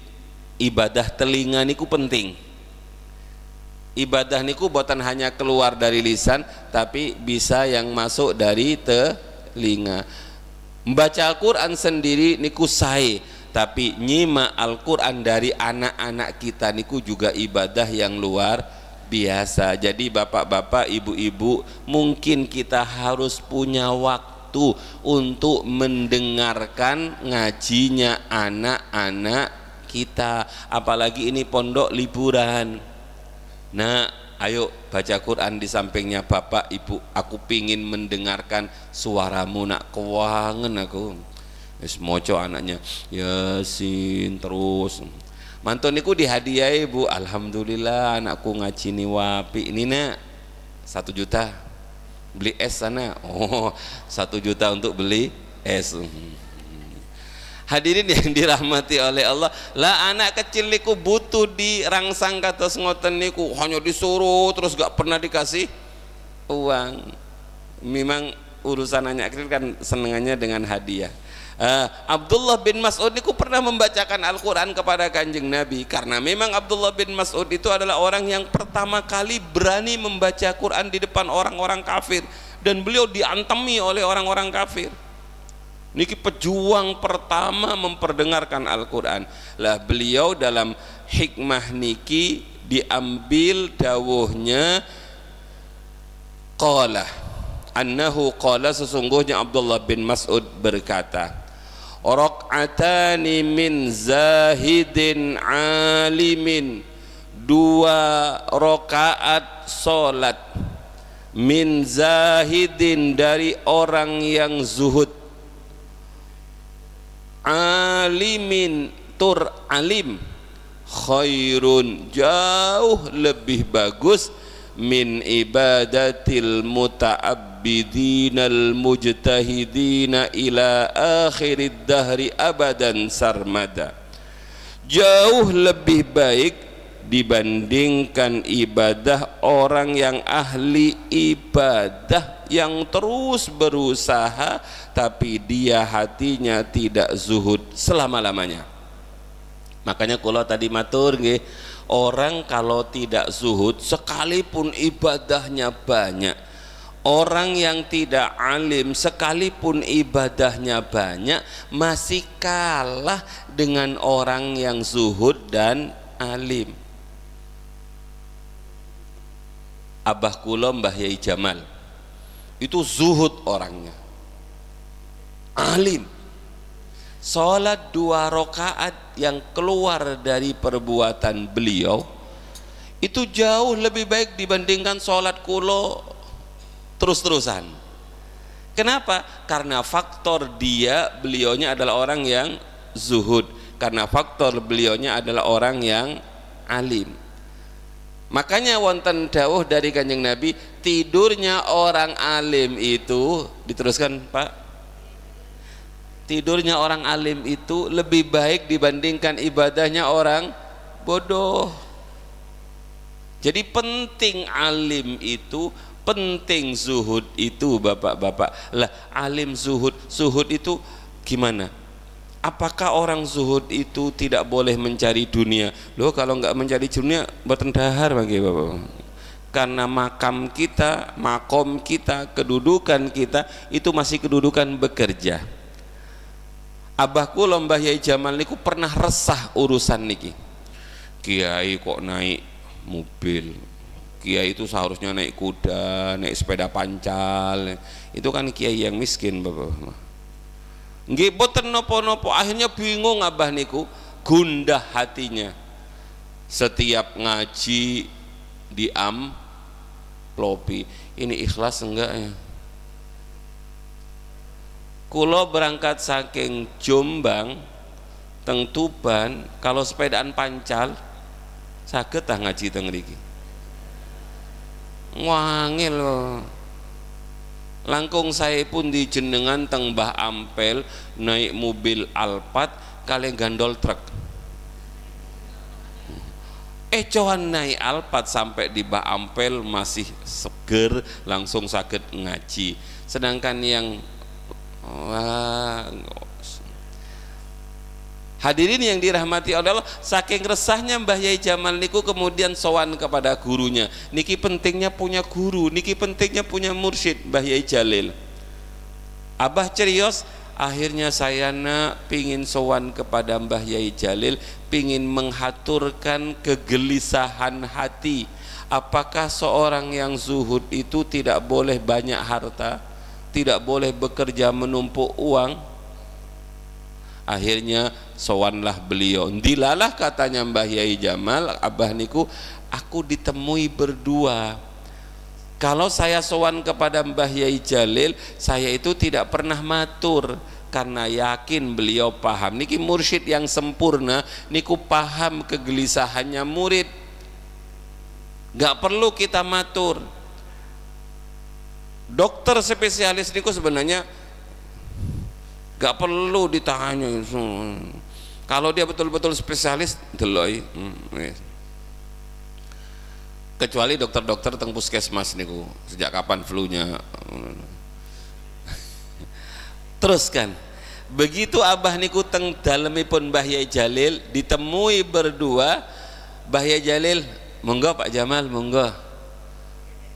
ibadah telinga niku penting. Ibadah niku bukan hanya keluar dari lisan, tapi bisa yang masuk dari telinga. Membaca Al-Quran sendiri niku sae, tapi nyimak Al-Quran dari anak-anak kita niku juga ibadah yang luar biasa. Jadi bapak-bapak, ibu-ibu, mungkin kita harus punya waktu untuk mendengarkan ngajinya anak-anak kita, apalagi ini pondok liburan. Nah, ayo baca Quran di sampingnya bapak ibu. Aku pingin mendengarkan suaramu nak, kewangen aku. Wis moco anaknya Yasin terus. Mantun niku dihadiahi Bu, alhamdulillah anakku ngaji ni wapi. Ini nak 1 juta beli es sana. Oh, 1 juta untuk beli es. Hadirin yang dirahmati oleh Allah, lah anak kecil niku butuh dirangsang kados ngoten niku, hanya disuruh terus gak pernah dikasih uang. Memang urusan anak kecil kan senengannya dengan hadiah. Abdullah bin Mas'ud niku pernah membacakan Al-Quran kepada Kanjeng Nabi, karena memang Abdullah bin Mas'ud itu adalah orang yang pertama kali berani membaca Quran di depan orang-orang kafir, dan beliau diantemi oleh orang-orang kafir. Niki pejuang pertama memperdengarkan Al-Quran. Lah beliau dalam hikmah niki diambil dawuhnya, qala annahu qala, sesungguhnya Abdullah bin Mas'ud berkata, raq'atani min zahidin alimin, 2 rakaat solat, min zahidin dari orang yang zuhud, alimin tur alim, khairun jauh lebih bagus, min ibadatil muta'abbidinal mujtahidina ila akhirid dahri abadan sarmada, jauh lebih baik dibandingkan ibadah orang yang ahli ibadah, yang terus berusaha tapi dia hatinya tidak zuhud selama-lamanya. Makanya kalau tadi matur nggih, orang kalau tidak zuhud sekalipun ibadahnya banyak, orang yang tidak alim sekalipun ibadahnya banyak, masih kalah dengan orang yang zuhud dan alim. Abah kula Mbah Yai Jamal itu zuhud orangnya, alim. Sholat 2 rakaat yang keluar dari perbuatan beliau itu jauh lebih baik dibandingkan sholat kulo terus-terusan. Kenapa? Karena faktor beliaunya adalah orang yang zuhud, karena faktor beliaunya adalah orang yang alim. Makanya wonten dawuh dari Kanjeng Nabi, tidurnya orang alim itu, diteruskan Pak, tidurnya orang alim itu lebih baik dibandingkan ibadahnya orang bodoh. Jadi penting alim itu, penting zuhud itu, bapak-bapak. Lah alim zuhud, zuhud itu gimana? Apakah orang zuhud itu tidak boleh mencari dunia? Loh kalau nggak mencari dunia bertendahar bagi bapak. Karena makam kita, makom kita, kedudukan kita itu masih kedudukan bekerja. Abahku Mbah Yai Jamal niku pernah resah urusan niki. Kiai kok naik mobil, kiai itu seharusnya naik kuda, naik sepeda pancal. Itu kan kiai yang miskin bapak. Nggih boten nopo-nopo, akhirnya bingung abah niku, gundah hatinya. Setiap ngaji diamplopi, ini ikhlas enggak ya? Kulo berangkat saking Jombang teng Tuban, kalau sepedaan pancal saged tah ngaji teng mriki. Wangil loh. Langkung saya pun di jenengan teng Mbah Ampel naik mobil Alphard kalian gandol truk. Cohan naik Alphard sampai di Mbah Ampel masih seger, langsung saged ngaji. Sedangkan yang hadirin yang dirahmati Allah, saking resahnya Mbah Yai Jamal niku kemudian sowan kepada gurunya. Niki pentingnya punya guru, niki pentingnya punya mursyid Mbah Yai Jalil. Abah cerios, akhirnya saya pingin sowan kepada Mbah Yai Jalil, pingin menghaturkan kegelisahan hati. Apakah seorang yang zuhud itu tidak boleh banyak harta, tidak boleh bekerja menumpuk uang? Akhirnya sowanlah beliau. Dilalah katanya Mbah Yai Jamal, abah niku, aku ditemui berdua. Kalau saya sowan kepada Mbah Yai Jalil, saya itu tidak pernah matur karena yakin beliau paham. Niki mursyid yang sempurna, niku paham kegelisahannya murid. Gak perlu kita matur. Dokter spesialis niku sebenarnya gak perlu ditanya. Kalau dia betul-betul spesialis deloi. Kecuali dokter-dokter teng puskesmas niku, sejak kapan flu-nya. Terus kan begitu abah niku teng dalemipun Mbah Yai Jalil, ditemui berdua. Mbah Yai Jalil, monggo Pak Jamal, monggo.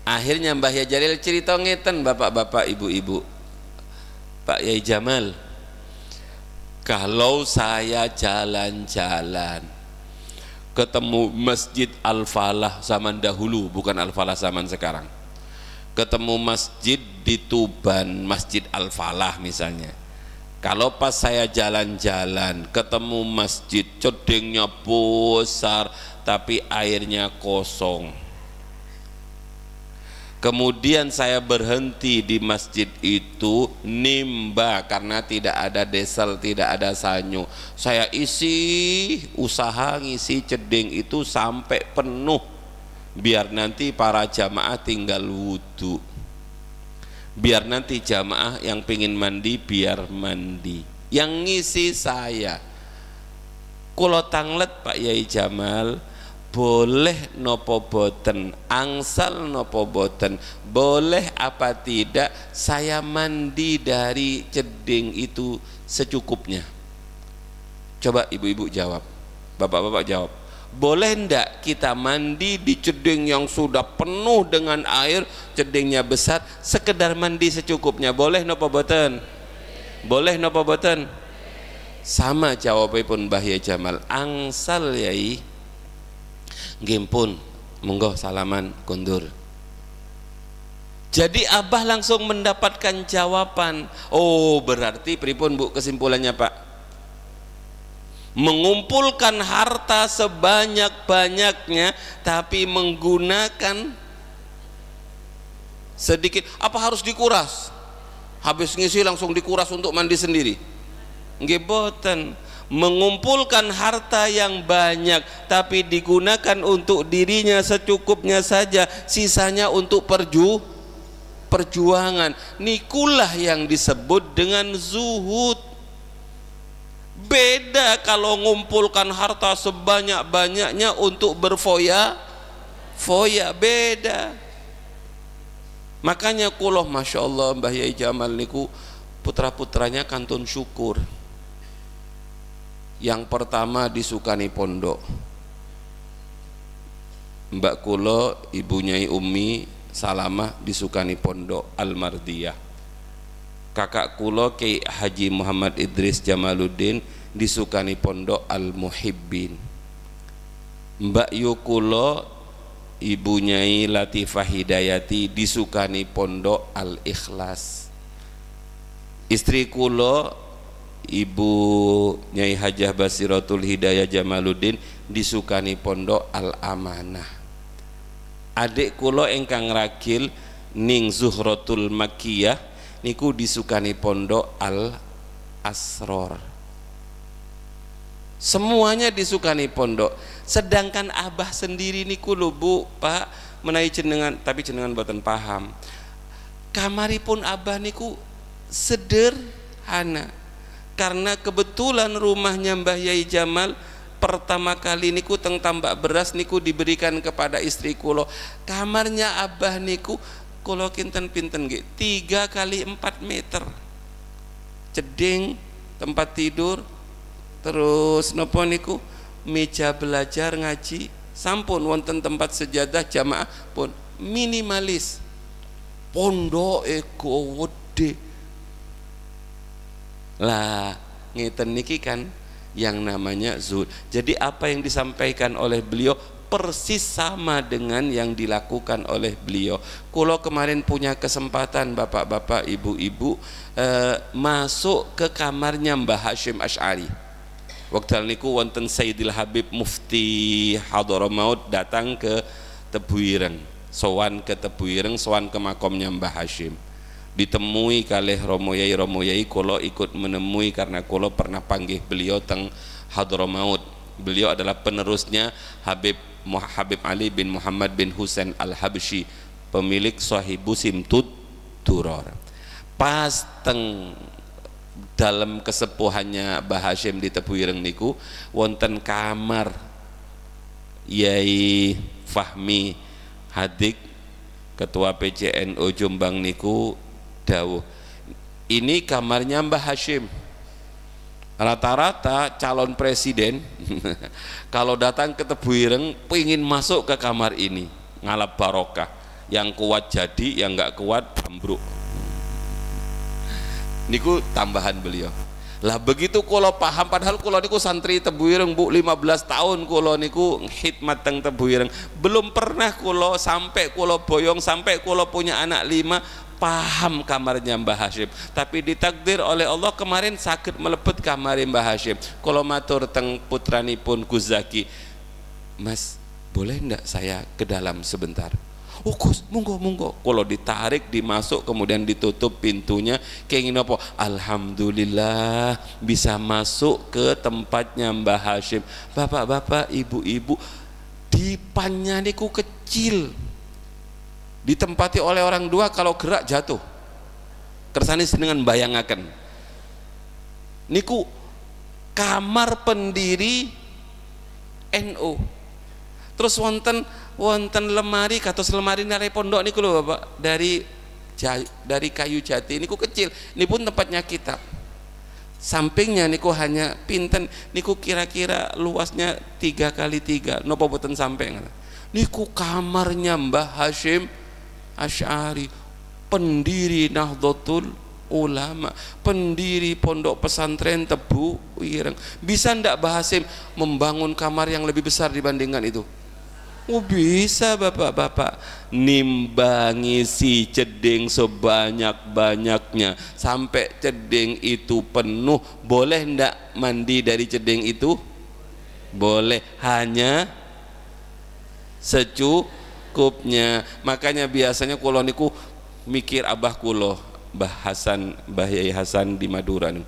Akhirnya Mbah Yai Jalil cerita ngeten, bapak-bapak, ibu-ibu. Pak Yai Jamal, kalau saya jalan-jalan ketemu Masjid Al-Falah zaman dahulu, bukan Al-Falah zaman sekarang, ketemu masjid di Tuban, Masjid Al-Falah misalnya, kalau pas saya jalan-jalan ketemu masjid cedengnya besar tapi airnya kosong, kemudian saya berhenti di masjid itu nimba karena tidak ada desel, tidak ada sanyo, saya isi usaha ngisi cedeng itu sampai penuh biar nanti para jamaah tinggal wudhu, biar nanti jamaah yang pingin mandi biar mandi, yang ngisi saya. Kulo tanglet Pak Yai Jamal, boleh nopo boten, angsal nopo boten, boleh apa tidak saya mandi dari ceding itu secukupnya? Coba ibu-ibu jawab, bapak-bapak jawab, boleh ndak kita mandi di ceding yang sudah penuh dengan air, cedingnya besar, sekedar mandi secukupnya? Boleh nopo boten? Boleh nopo boten? Sama jawabipun Mbah Yai Jamal, angsal Yai. Gimpun, monggo salaman kundur. Jadi abah langsung mendapatkan jawaban. Oh berarti pripun bu kesimpulannya Pak? Mengumpulkan harta sebanyak-banyaknya tapi menggunakan sedikit, apa harus dikuras? Habis ngisi langsung dikuras untuk mandi sendiri? Nggih boten. Mengumpulkan harta yang banyak tapi digunakan untuk dirinya secukupnya saja, sisanya untuk perjuangan, nikulah yang disebut dengan zuhud. Beda kalau ngumpulkan harta sebanyak-banyaknya untuk foya beda. Makanya kuloh Masya Allah Mbah Yai Jamal niku putra-putranya kantun syukur. Yang pertama disukani pondok. Mbak kulo Ibu Nyai Umi Salamah disukani pondok Al-Mardiyah. Kakak kulo Kiai Haji Muhammad Idris Jamaluddin disukani pondok Al-Muhibbin. Mbak yu kulo Ibu Nyai Latifah Hidayati disukani pondok Al-Ikhlas. Istri kulo Ibu Nyai Hajah Basiratul Hidayah Jamaluddin disukani pondok Al-Amanah. Adik kulo ingkang ragil ning Zuhratul Makkiyah niku disukani pondok Al-Asror. Semuanya disukani pondok. Sedangkan abah sendiri niku lho Bu, Pak, menawi jenengan, tapi jenengan boten paham. Kamaripun abah niku sederhana. Karena kebetulan rumahnya Mbah Yai Jamal pertama kali niku teng tambak beras niku diberikan kepada istri kulo. Kamarnya abah niku kulo kinten pinten nggih 3 kali 4 meter. Ceding tempat tidur, terus nopo niku meja belajar ngaji, sampun wonten tempat sejadah jamaah pun minimalis. Pondok eko wede. Lah ngeten niki kan yang namanya zuhud. Jadi apa yang disampaikan oleh beliau persis sama dengan yang dilakukan oleh beliau. Kulo kemarin punya kesempatan bapak-bapak, ibu-ibu masuk ke kamarnya Mbah Hashim Asy'ari. Waktu niku wonten Sayyidil Habib Mufti Hadramaut datang ke Tebuireng, sowan ke Tebuireng, sowan ke makomnya Mbah Hashim. Ditemui kalih Romo Yai kulo ikut menemui karena kulo pernah panggih beliau teng Hadramaut. Beliau adalah penerusnya Habib Ali bin Muhammad bin Husain Al-Habsyi, pemilik Sahibu Simtud Duror. Pas teng dalam kesepuhannya Mbah Hashim di Tebuireng niku wonten kamar Yai Fahmi Hadik, ketua PCNU Jombang niku dawuh, ini kamarnya Mbah Hashim. Rata-rata calon presiden kalau datang ke Tebuireng pengen masuk ke kamar ini, ngalap barokah. Yang kuat jadi, yang nggak kuat ambruk. Niku tambahan beliau. Lah begitu kulo paham, padahal kulo niku santri Tebuireng Bu, 15 tahun kulo niku khidmat teng Tebuireng. Belum pernah kulo sampai kulo boyong, sampai kulo punya anak 5 paham kamarnya Mbah Hashim. Tapi ditakdir oleh Allah kemarin sakit melebet kamar Mbah Hashim. Kulo matur teng putranipun Guzaki, Mas boleh ndak saya ke dalam sebentar? Oh Gus, monggo. Kalau ditarik, dimasuk, kemudian ditutup pintunya, kayak gini apa? Alhamdulillah bisa masuk ke tempatnya Mbah Hashim. Bapak-bapak, ibu-ibu, dipannya niku kecil, ditempati oleh orang dua, kalau gerak jatuh. Kersane dengan bayangaken. Niku kamar pendiri NU. Terus wonten lemari, kados lemari nare pondok niku lho Bapak, dari kayu jati niku kecil. Ini pun tempatnya kitab. Sampingnya niku hanya pinten niku kira-kira luasnya 3 kali 3. Napa boten sampai? Niku kamarnya Mbah Hashim Asy'ari, pendiri Nahdlatul Ulama, pendiri pondok pesantren Tebuireng. Bisa ndak Mbah Hashim membangun kamar yang lebih besar dibandingkan itu? Oh bisa bapak-bapak, nimbangi si ceding sebanyak-banyaknya sampai ceding itu penuh. Boleh ndak mandi dari ceding itu? Boleh, hanya secukupnya. Makanya biasanya kulo niku mikir abah kulo Mbah Hasan, Mbah Yai Hasan di Madura nih.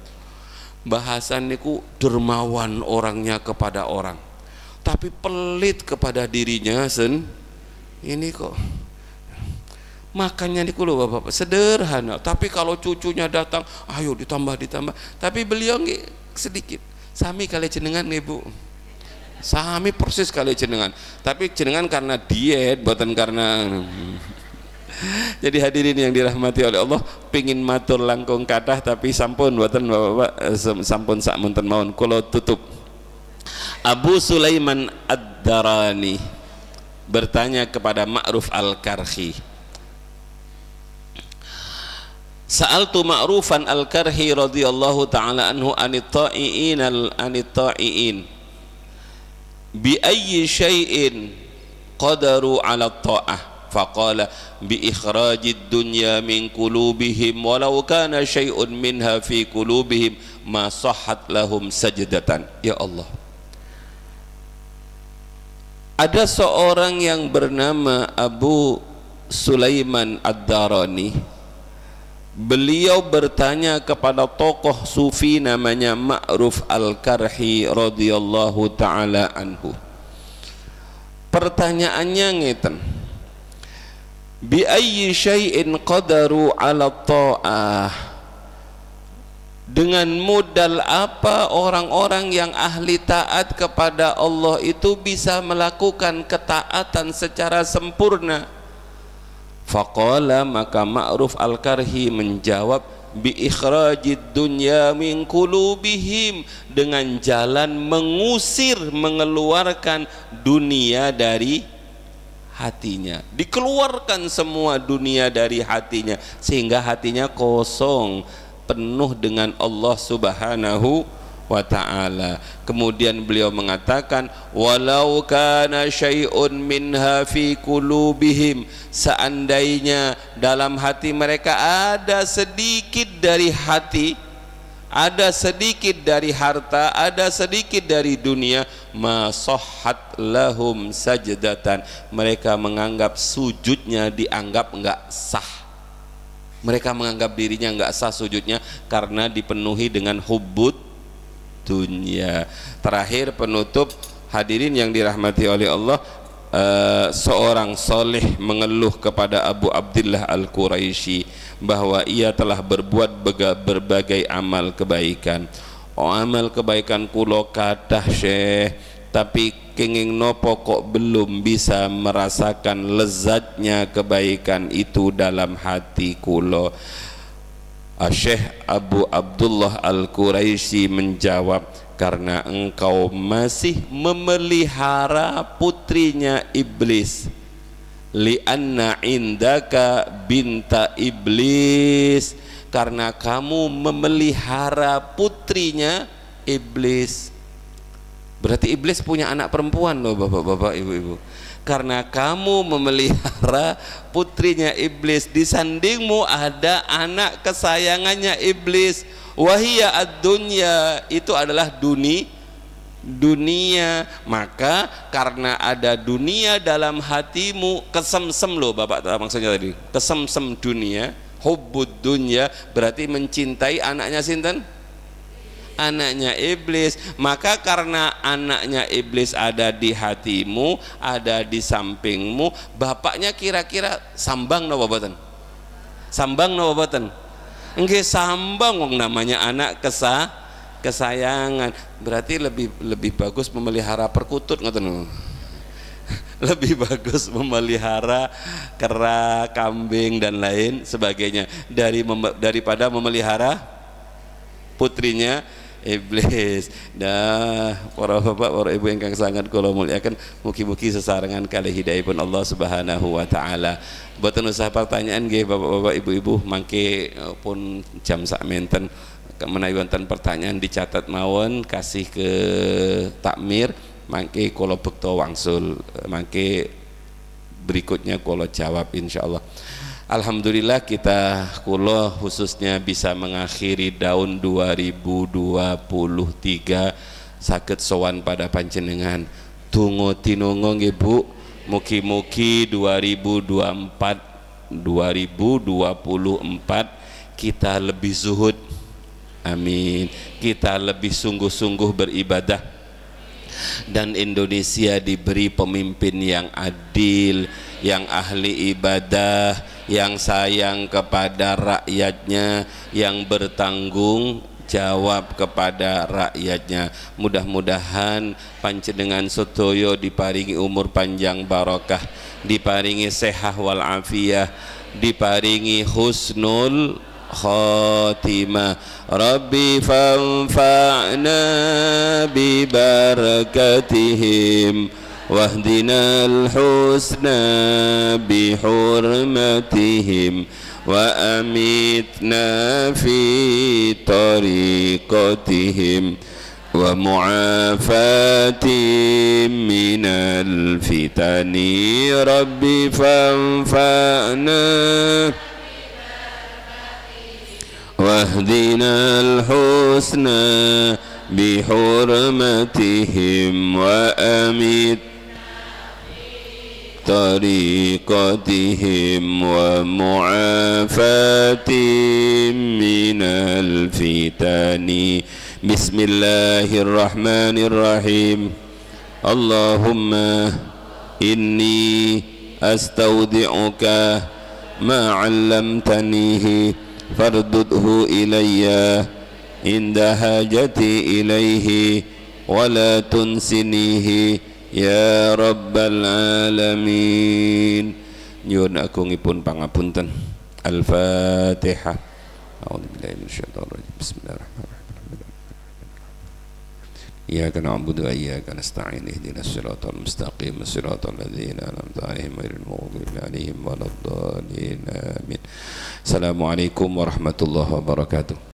Mbah Hasan niku dermawan orangnya kepada orang, tapi pelit kepada dirinya ini kok. Makanya niku lho Bapak, sederhana, tapi kalau cucunya datang ayo ditambah. Tapi beliau nggih sedikit. Sami kali jenengan nih Bu, sami persis kali jenengan, tapi jenengan karena diet buatan karena jadi hadirin yang dirahmati oleh Allah, pingin matur langkung kathah tapi sampun buatan bapak-bapak, sampun sakmunten mawon kula tutup. Abu Sulaiman Ad-Darani bertanya kepada Ma'ruf Al-Karhi, Sa'altu Ma'rufan Al-Karhi radhiyallahu ta'ala anhu anit ta'iin bi ayyi syai'in qadaru 'ala ta'ah, faqala bi ikhrajid dunya min qulubihim walau kana syai'un minha fi qulubihim ma sahhat lahum sajdatan. Ya Allah, ada seorang yang bernama Abu Sulaiman Ad-Darani. Beliau bertanya kepada tokoh sufi namanya Ma'ruf Al-Karhi radhiyallahu ta'ala anhu. Pertanyaannya ngeten, bi ayyi syai'in qadaru 'ala ta'ah, dengan modal apa orang-orang yang ahli taat kepada Allah itu bisa melakukan ketaatan secara sempurna? Faqala, maka Ma'ruf Al-Karhi menjawab, bi ikhrajid dunya min qulubihim, dengan jalan mengusir, mengeluarkan dunia dari hatinya, dikeluarkan semua dunia dari hatinya sehingga hatinya kosong, penuh dengan Allah Subhanahu wa ta'ala. Kemudian beliau mengatakan, walau kana syai'un minha fi qulubihim, seandainya dalam hati mereka ada sedikit dari hati, ada sedikit dari harta, ada sedikit dari dunia, ma sahhat lahum sajdatan, mereka menganggap sujudnya dianggap enggak sah, mereka menganggap dirinya enggak sah sujudnya karena dipenuhi dengan hubbud dunia. Terakhir penutup, hadirin yang dirahmati oleh Allah, seorang soleh mengeluh kepada Abu Abdillah Al-Quraisy bahwa ia telah berbuat berbagai amal kebaikan. Amal kebaikan kulo kathah Syekh, tapi kenging nopo kok belum bisa merasakan lezatnya kebaikan itu dalam hati kulo. Syekh Abu Abdullah Al-Quraisy menjawab, karena engkau masih memelihara putrinya iblis, li'anna indaka binta iblis, karena kamu memelihara putrinya iblis. Berarti iblis punya anak perempuan loh bapak-bapak, ibu-ibu. Karena kamu memelihara putrinya iblis, di sandingmu ada anak kesayangannya iblis, wahia ad-dunya, itu adalah dunia. Maka karena ada dunia dalam hatimu, kesemsem loh bapak, maksudnya tadi kesemsem dunia, hubbud dunya, berarti mencintai anaknya sinten? Anaknya iblis. Maka karena anaknya iblis ada di hatimu, ada di sampingmu, bapaknya kira-kira sambang napa boten? Sambang napa boten? Nggih sambang, wong namanya anak kesayangan. Berarti lebih bagus memelihara perkutut ngoten. Lebih bagus memelihara kera, kambing dan lain sebagainya daripada memelihara putrinya iblis. Dah para bapak, para ibu yang sangat kula muliakan, mugi-mugi sesarengan kali hidayahipun Allah Subhanahu wa taala. Boten usah pertanyaan nggih bapak-bapak, ibu-ibu, mangke pun jam sak menten menawi wonten pertanyaan dicatat mawon, kasih ke takmir, mangke kula bekta wangsul, mangke berikutnya kula jawab insyaallah. Alhamdulillah kita kula khususnya bisa mengakhiri tahun 2023 saged sowan pada panjenengan. Tunggu tinungo nggih Bu, mugi-mugi 2024 kita lebih zuhud, amin, kita lebih sungguh-sungguh beribadah, dan Indonesia diberi pemimpin yang adil, yang ahli ibadah, yang sayang kepada rakyatnya, yang bertanggung jawab kepada rakyatnya. Mudah-mudahan panjenengan sedaya diparingi umur panjang barokah, diparingi sehat wal afiyah, diparingi husnul khatimah. Rabbi fanfa'na bi barakatihim wahdinal husna bi hurmatihim wa amitna fi tariqatihim wa mu'afatim minal fitani. Rabbi fanfa'na wahdinal husna bihurmatihim wa amit tariqatihim wa mu'afatim minal fitani. Bismillahirrahmanirrahim. Allahumma inni astaudi'uka ma 'allamtanihi fardudhu ilayya inda hajati ilaihi wa la tunsinihi ya rabbal alamin. Nyuwun agungipun pangapunten. Al-Fatihah. A'udzubillahi minasyaitonir rajim. Bismillahirrahmanirrahim. Iyyaka na'budu wa iyyaka nasta'in. Ihdinas siratal mustaqim. Siratal ladzina an'amta 'alaihim ghairil maghdubi 'alaihim waladdallin. Amin. Assalamualaikum warahmatullahi wabarakatuh.